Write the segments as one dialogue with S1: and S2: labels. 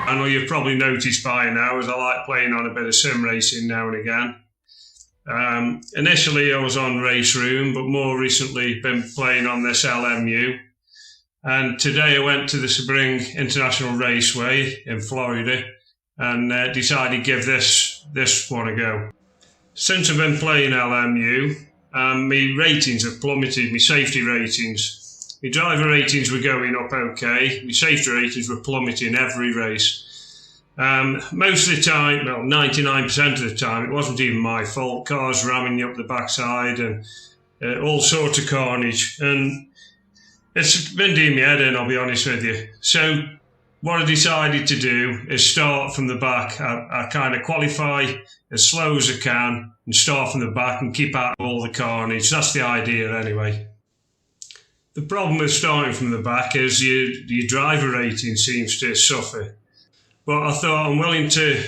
S1: I know you've probably noticed by now, as I like playing on a bit of sim racing now and again. Initially I was on Race Room, but more recently been playing on this LMU. And today I went to the Sebring International Raceway in Florida and decided to give this one a go. Since I've been playing LMU, my ratings have plummeted, my safety ratings. My driver ratings were going up okay, my safety ratings were plummeting every race. Most of the time, well, 99% of the time, it wasn't even my fault. Cars ramming you up the backside and all sorts of carnage. And it's been doing my head in, I'll be honest with you. So what I decided to do is start from the back. I kind of qualify as slow as I can and start from the back and keep out all the carnage. That's the idea anyway. The problem with starting from the back is your driver rating seems to suffer. But I thought I'm willing to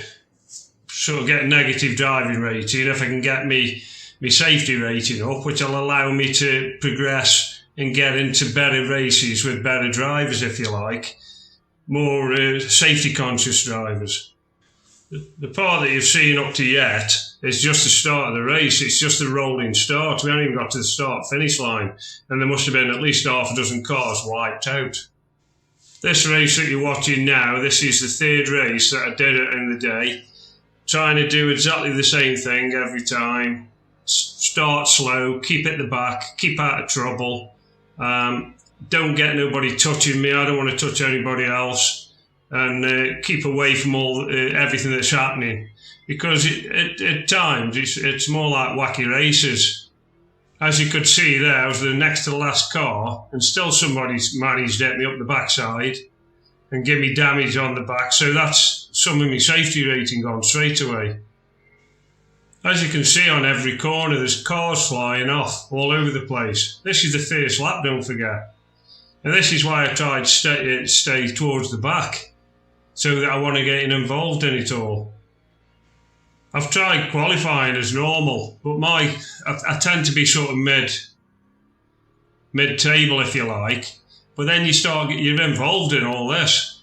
S1: sort of get a negative driving rating if I can get me safety rating up, which will allow me to progress and get into better races with better drivers, if you like. More safety conscious drivers. The part that you've seen up to yet is just the start of the race. It's just a rolling start. We haven't even got to the start-finish line, and there must have been at least half a dozen cars wiped out. This race that you're watching now, this is the third race that I did in the day, trying to do exactly the same thing every time. Start slow, keep at the back, keep out of trouble. Don't get nobody touching me. I don't want to touch anybody else. And keep away from everything that's happening, because at times it's more like wacky races. As you could see there, I was the next to the last car, and still somebody's managed to hit me up the backside and give me damage on the back. So that's some of my safety rating gone straight away. As you can see on every corner, there's cars flying off all over the place. This is the first lap, don't forget. And this is why I tried to stay towards the back, so that I want to get involved in it all. I've tried qualifying as normal, but I tend to be sort of mid-table, if you like. But then you're involved in all this.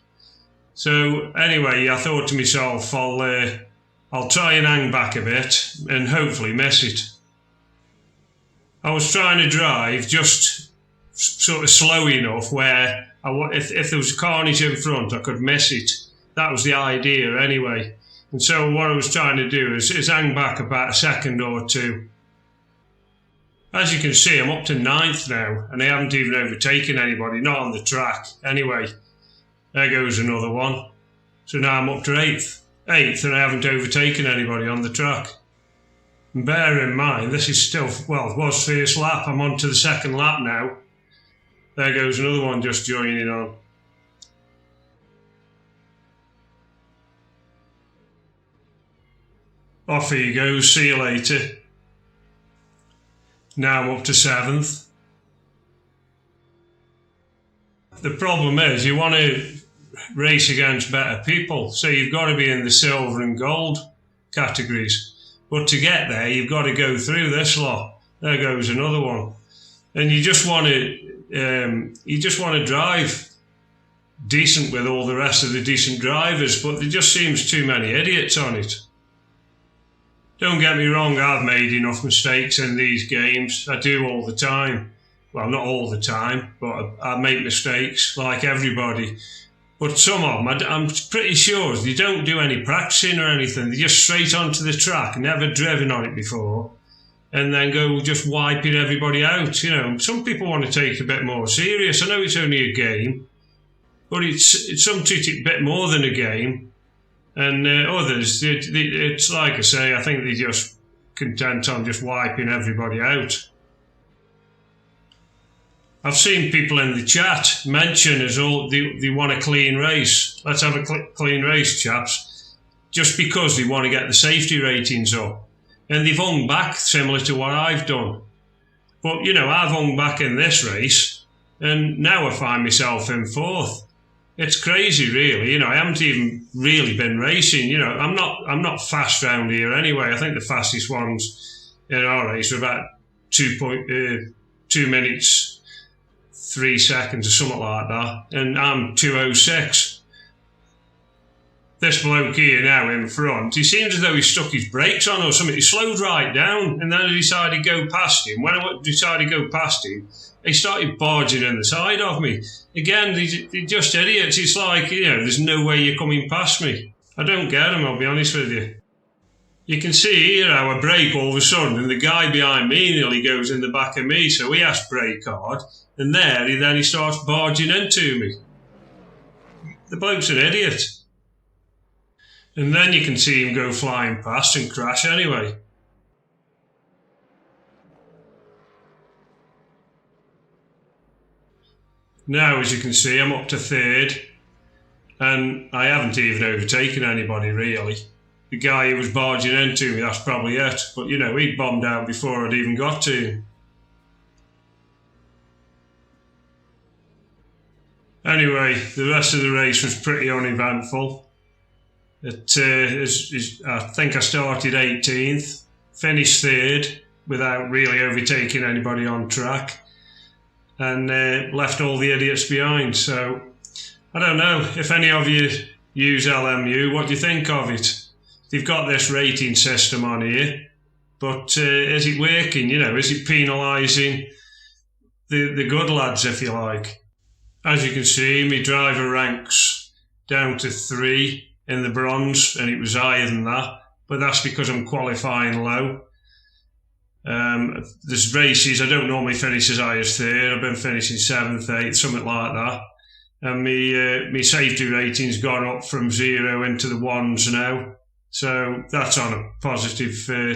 S1: So anyway, I thought to myself, I'll try and hang back a bit and hopefully miss it. I was trying to drive just sort of slow enough where if there was carnage in front, I could miss it. That was the idea anyway. And so what I was trying to do is hang back about a second or two. As you can see, I'm up to 9th now, and I haven't even overtaken anybody, not on the track. Anyway, there goes another one. So now I'm up to 8th, and I haven't overtaken anybody on the track. And bear in mind, this is still, well, it was first lap. I'm on to the second lap now. There goes another one just joining on. Off he goes, see you later. Now I'm up to 7th. The problem is you want to race against better people, so you've got to be in the silver and gold categories. But to get there, you've got to go through this lot. There goes another one. And you just want to drive decent with all the rest of the decent drivers, but there just seems too many idiots on it. Don't get me wrong, I've made enough mistakes in these games. I do all the time. Well, not all the time, but I make mistakes like everybody. But some of them, I'm pretty sure they don't do any practicing or anything. They're just straight onto the track, never driven on it before, and then go just wiping everybody out. You know, some people want to take it a bit more serious. I know it's only a game, but some treat it a bit more than a game. And others, it's like I say, I think they're just content on just wiping everybody out. I've seen people in the chat mention they want a clean race. Let's have a clean race, chaps. Just because they want to get the safety ratings up. And they've hung back similar to what I've done. But, you know, I've hung back in this race, and now I find myself in 4th. It's crazy, really. You know, I haven't even really been racing. You know, I'm not fast round here anyway. I think the fastest ones in our race were about 2 minutes, 3 seconds or something like that. And I'm 2:06. this bloke here now in front, he seems as though he stuck his brakes on or something. He slowed right down, and then I decided to go past him. When I decided to go past him, they started barging in the side of me. Again, they're just idiots. It's like, there's no way you're coming past me. I don't get them, I'll be honest with you. You can see here how I brake all of a sudden, and the guy behind me nearly goes in the back of me, so he has to brake hard, and then he starts barging into me. The bloke's an idiot. And then you can see him go flying past and crash anyway. Now, as you can see, I'm up to third, and I haven't even overtaken anybody really. The guy who was barging into me, that's probably it. But he'd bombed out before I'd even got to him. Anyway, the rest of the race was pretty uneventful. I think I started 18th, finished third without really overtaking anybody on track, and left all the idiots behind. So I don't know if any of you use LMU. What do you think of it? They've got this rating system on here, but is it working? Is it penalising the good lads, if you like? As you can see, my driver ranks down to 3 in the bronze, and it was higher than that, but that's because I'm qualifying low. There's races I don't normally finish as high as third. I've been finishing 7th, 8th, something like that, and my safety rating's gone up from 0 into the 1s now, so that's on a positive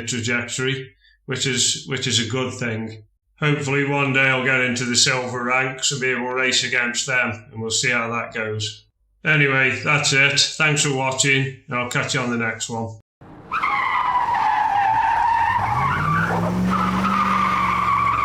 S1: trajectory, which is a good thing. Hopefully one day I'll get into the silver ranks and be able to race against them, and we'll see how that goes. Anyway, that's it. Thanks for watching, and I'll catch you on the next one.